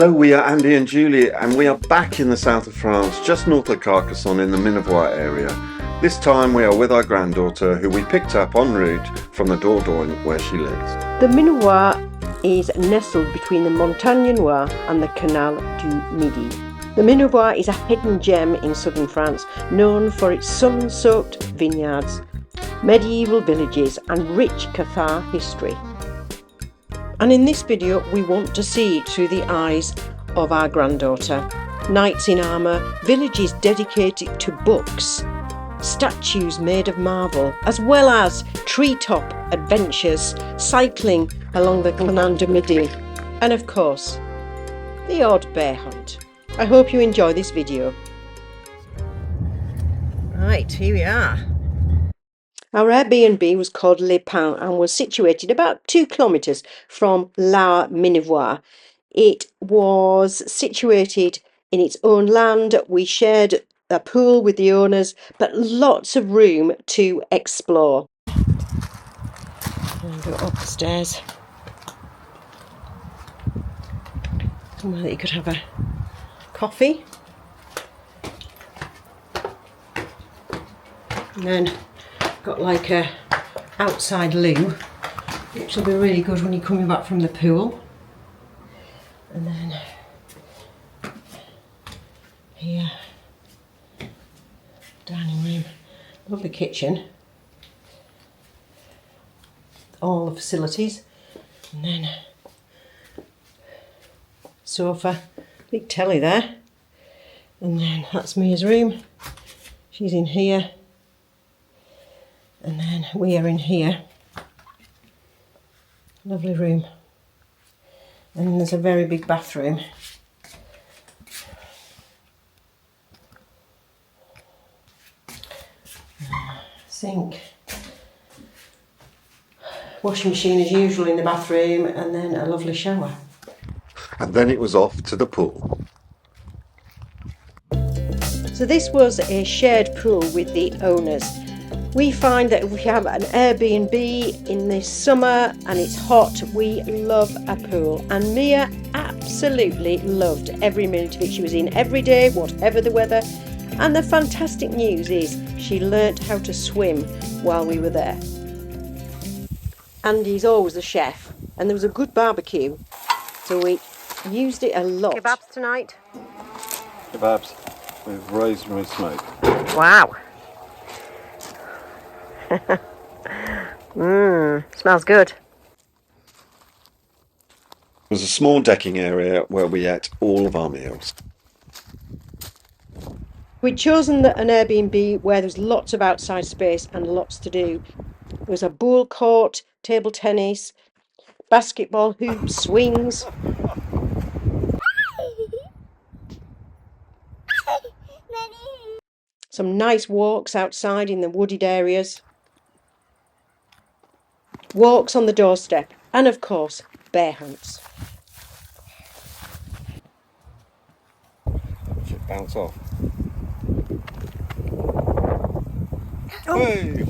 Hello, we are Andy and Julie, and we are back in the south of France, just north of Carcassonne in the Minervois area. This time we are with our granddaughter, who we picked up en route from the Dordogne where she lives. The Minervois is nestled between the Montolieu and the Canal du Midi. The Minervois is a hidden gem in southern France, known for its sun-soaked vineyards, medieval villages and rich Cathar history. And in this video we want to see it through the eyes of our granddaughter. Knights in armour, villages dedicated to books, statues made of marble, as well as treetop adventures, cycling along the Canal du Midi, and of course, the odd bear hunt. I hope you enjoy this video. Right, here we are. Our Airbnb was called Les Pins and was situated about 2 kilometres from La Minervois. It was situated in its own land. We shared a pool with the owners, but lots of room to explore. And go up the stairs. Somewhere that you could have a coffee. And then got like a outside loo, which will be really good when you're coming back from the pool. And then here, dining room, lovely kitchen, all the facilities, and then sofa, big telly there, and then that's Mia's room. She's in here. And then we are in here. Lovely room. And there's a very big bathroom. Sink. Washing machine as usual in the bathroom, and then a lovely shower. And then it was off to the pool. So this was a shared pool with the owners. We find that if we have an Airbnb in the summer and it's hot, we love a pool. And Mia absolutely loved every minute of it. She was in every day, whatever the weather. And the fantastic news is she learnt how to swim while we were there. Andy's always the chef, and there was a good barbecue, so we used it a lot. Kebabs tonight? Kebabs with rosemary smoke. Wow. Smells good. There was a small decking area where we ate all of our meals. We'd chosen an Airbnb where there was lots of outside space and lots to do. There was a ball court, table tennis, basketball hoops, swings. Some nice walks outside in the wooded areas. Walks on the doorstep, and of course, bear hunts. Watch it bounce off. Oh. Hey!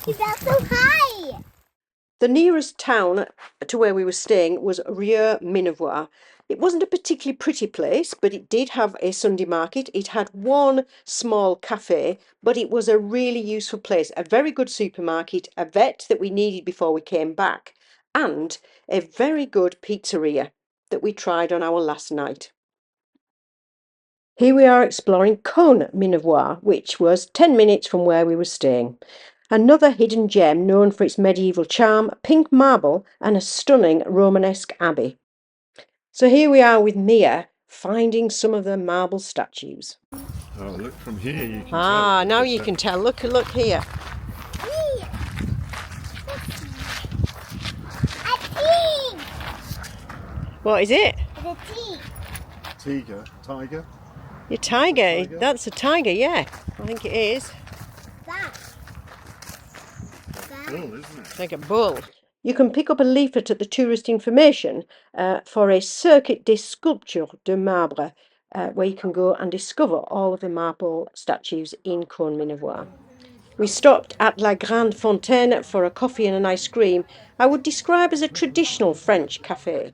He's out so high! The nearest town to where we were staying was Minervois. It wasn't a particularly pretty place, but it did have a Sunday market. It had one small cafe, but it was a really useful place. A very good supermarket, a vet that we needed before we came back, and a very good pizzeria that we tried on our last night. Here we are exploring Caunes Minervois, which was 10 minutes from where we were staying. Another hidden gem known for its medieval charm, pink marble and a stunning Romanesque abbey. So here we are with Mia finding some of the marble statues. Oh, look from here you can tell. Ah, now you can tell. Look here. A pig! What is it? It's a pig. Tiger? Your tiger. Tiger? That's a tiger, yeah. I think it is. That. Bull, isn't it? Like a bull. You can pick up a leaflet at the tourist information for a circuit des sculptures de marbre, where you can go and discover all of the marble statues in Caunes Minervois. We stopped at La Grande Fontaine for a coffee and an ice cream. I would describe as a traditional French cafe.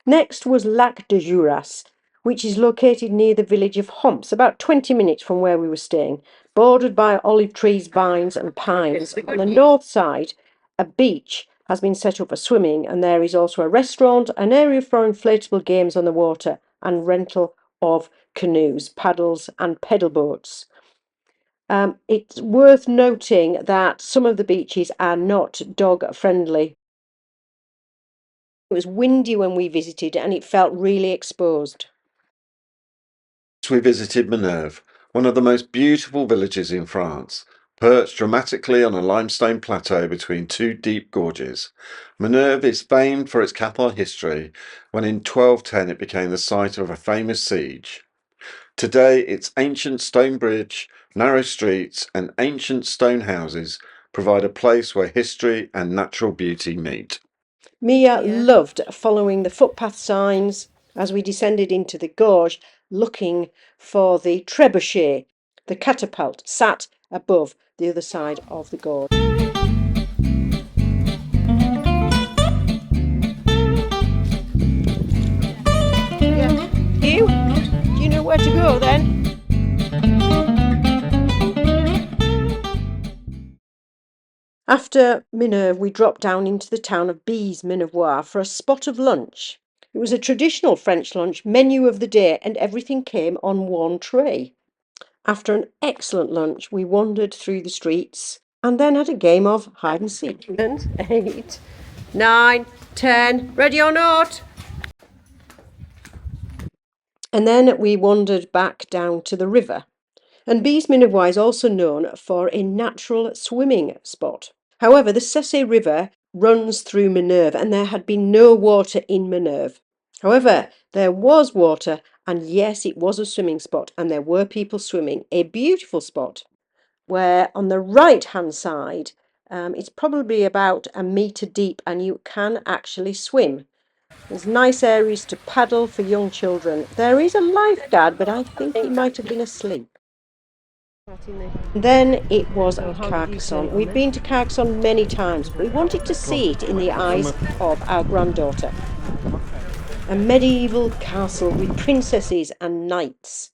Next was Lac de Juras, which is located near the village of Homps, about 20 minutes from where we were staying, bordered by olive trees, vines and pines. On the north side, a beach has been set up for swimming, and there is also a restaurant, an area for inflatable games on the water, and rental of canoes, paddles and pedal boats. It's worth noting that some of the beaches are not dog friendly. It was windy when we visited and it felt really exposed. We visited Minerve, one of the most beautiful villages in France, perched dramatically on a limestone plateau between two deep gorges. Minerve is famed for its Cathar history, when in 1210 it became the site of a famous siege. Today, its ancient stone bridge, narrow streets, and ancient stone houses provide a place where history and natural beauty meet. Mia loved following the footpath signs as we descended into the gorge, looking for the trebuchet, the catapult, sat above the other side of the gorge. Yeah. Do you know where to go then? After Minerve, we dropped down into the town of Bize Minervois for a spot of lunch. It was a traditional French lunch, menu of the day, and everything came on one tray. After an excellent lunch, we wandered through the streets and then had a game of hide and seek. 8, 9, 10, ready or not? And then we wandered back down to the river. And Bize Minervois is also known for a natural swimming spot. However, the Cesse River runs through Minerve and there had been no water in Minerve. However, there was water, and yes, it was a swimming spot and there were people swimming. A beautiful spot where on the right hand side it's probably about a metre deep and you can actually swim. There's nice areas to paddle for young children. There is a lifeguard, but I think he might have been asleep. Then it was Carcassonne. We've been to Carcassonne many times, but we wanted to see it in the eyes of our granddaughter. A medieval castle with princesses and knights.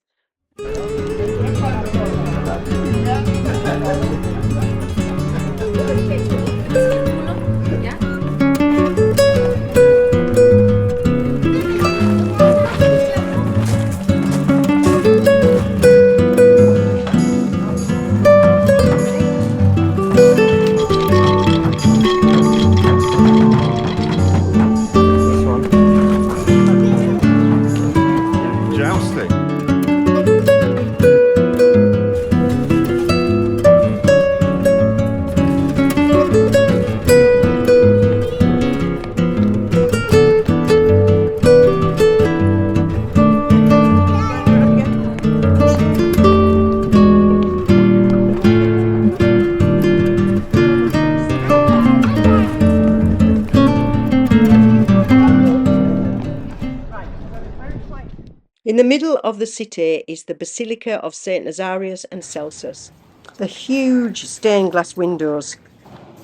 In the middle of the city is the Basilica of St. Nazarius and Celsus. The huge stained glass windows,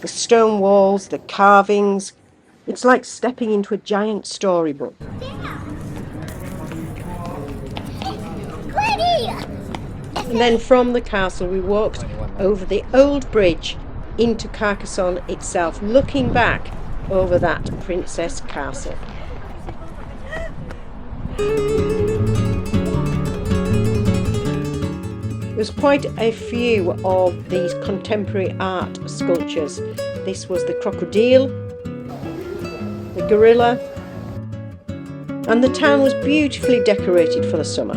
the stone walls, the carvings. It's like stepping into a giant storybook. And then from the castle we walked over the old bridge into Carcassonne itself, looking back over that princess castle. There's quite a few of these contemporary art sculptures. This was the crocodile, the gorilla, and the town was beautifully decorated for the summer.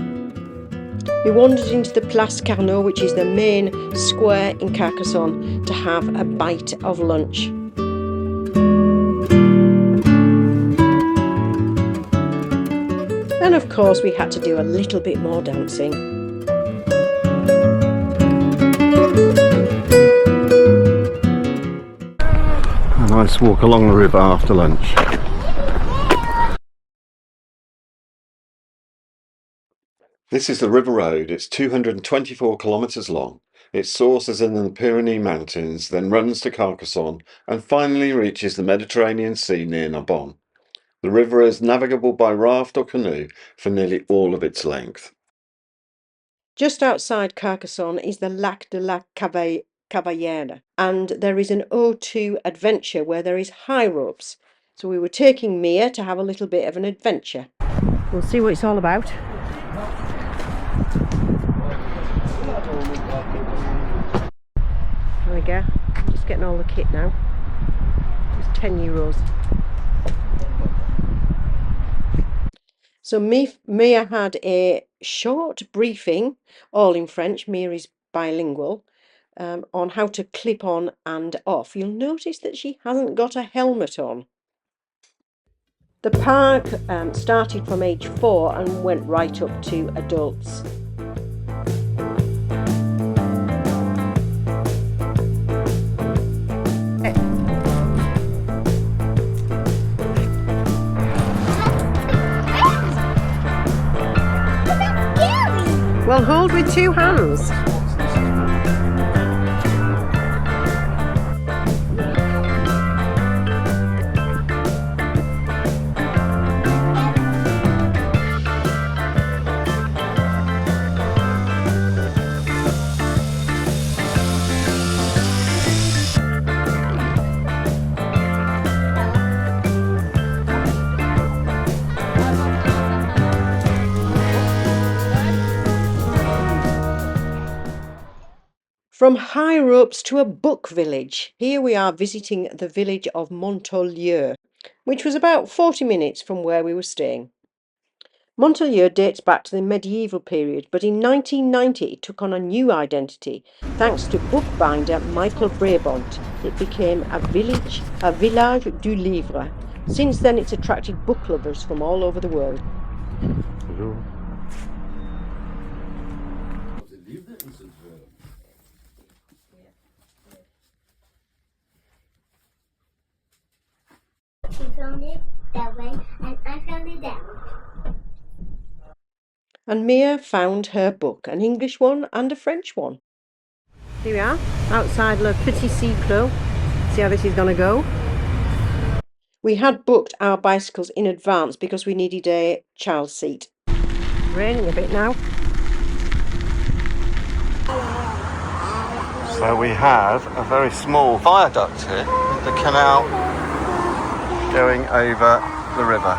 We wandered into the Place Carnot, which is the main square in Carcassonne, to have a bite of lunch. And of course we had to do a little bit more dancing. A nice walk along the river after lunch. This is the River Road. It's 224 kilometres long. Its source is in the Pyrenees Mountains, then runs to Carcassonne and finally reaches the Mediterranean Sea near Narbonne. The river is navigable by raft or canoe for nearly all of its length. Just outside Carcassonne is the Lac de la Cavayere, and there is an O2 adventure where there is high ropes. So we were taking Mia to have a little bit of an adventure. We'll see what it's all about. There we go. Just getting all the kit now. It's €10. So Mia had a short briefing, all in French. Mia is bilingual, on how to clip on and off. You'll notice that she hasn't got a helmet on. The park started from age 4 and went right up to adults. Well, hold with 2 hands. From high ropes to a book village. Here we are visiting the village of Montolieu, which was about 40 minutes from where we were staying. Montolieu dates back to the medieval period, but in 1990 it took on a new identity. Thanks to bookbinder Michael Brabant, it became a village du livre. Since then it's attracted book lovers from all over the world. She found it that way, and I found it that way. And Mia found her book, an English one and a French one. Here we are, outside Le Petit Cyclo. See how this is going to go. We had booked our bicycles in advance because we needed a child seat. Raining a bit now. So we have a very small viaduct here with the canal going over the river.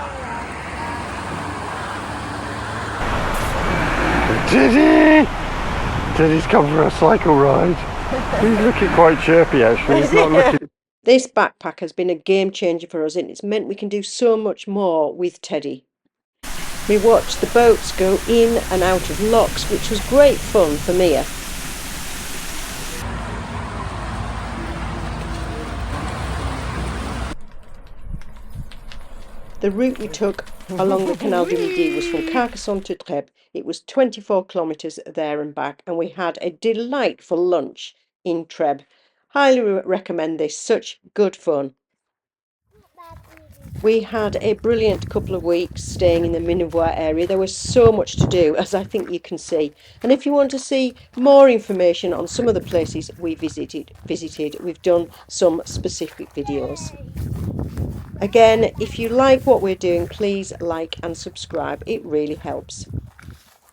Teddy! Teddy's come for a cycle ride. He's looking quite chirpy actually. He's not looking. This backpack has been a game changer for us, and it's meant we can do so much more with Teddy. We watched the boats go in and out of locks, which was great fun for Mia. The route we took along the Canal du Midi was from Carcassonne to Trèbes. It was 24 kilometres there and back, and we had a delightful lunch in Trèbes. Highly recommend this, such good fun. We had a brilliant couple of weeks staying in the Minervois area. There was so much to do, as I think you can see. And if you want to see more information on some of the places we visited, we've done some specific videos. Again, if you like what we're doing, please like and subscribe. It really helps.